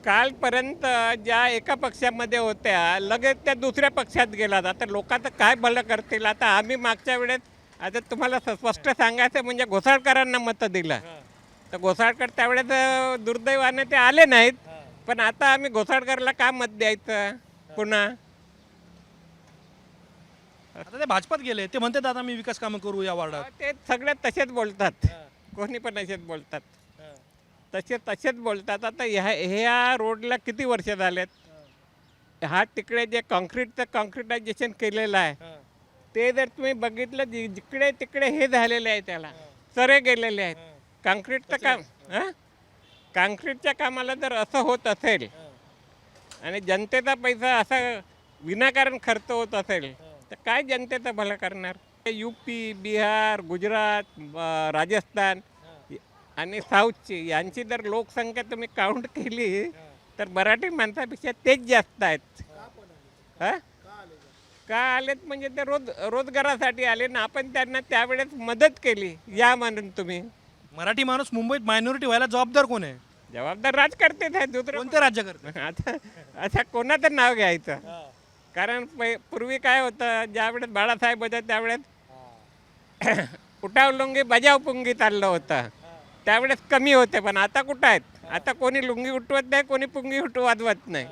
कालपर्यंत ज्या एका पक्षामध्ये होत्या लगेच त्या दुसऱ्या पक्षात गेलात. आता लोकांचं काय भलं करतील. आता आम्ही मागच्या वेळेस आता तुम्हाला स्पष्ट सांगायचं म्हणजे घोसाळकरांना मतं दिलं. तर घोसाळकर त्यावेळेस दुर्दैवाने ते आले नाहीत. पण आता आम्ही घोसाळकरला का मत द्यायचं पुन्हा. आता ते भाजपात गेले, ते म्हणतात आता मी विकास कामं करू या वार्डात. ते सगळे तसेच बोलतात. कोणी पण असेच बोलतात. तसेच बोलतात. आता ह्या रोडला किती वर्ष झालेत. हा तिकडे जे कॉन्क्रिटायझेशन केलेलं आहे ते जर तुम्ही बघितलं जिकडे तिकडे हे झालेले आहे, त्याला चरे गेलेले आहेत. कॉन्क्रीटचं काम कॉन्क्रीटच्या कामाला जर असं होत असेल आणि जनतेचा पैसा असा विनाकारण खर्च होत असेल तर काय जनतेचं भलं करणार. UP, बिहार, गुजरात, राजस्थान आणि साऊथची यांची जर लोकसंख्या तुम्ही काउंट केली तर मराठी माणसापेक्षा तेच जास्त आहेत. हां का आलेत म्हणजे ते रोजगारासाठी आले ना. आपण त्यांना त्यावेळेस मदत केली या म्हणून. तुम्ही मराठी माणूस मुंबईत मायनॉरिटी व्हायला जबाबदार कोण आहे? जबाबदार राजकर्तेच आहेत. दुसरं कोणते राज्य करते? आता कोणाचं नाव घ्यायचं. कारण पूर्वी काय होतं, ज्यावेळेस बाळासाहेब होते त्यावेळेस उठाव लुंगी बजाव पुंगी चाललं होतं. त्यावेळेस कमी होते. पण आता कुठं आहेत. आता कोणी लुंगी उठवत नाही, कोणी पुंगी वाजवत नाही.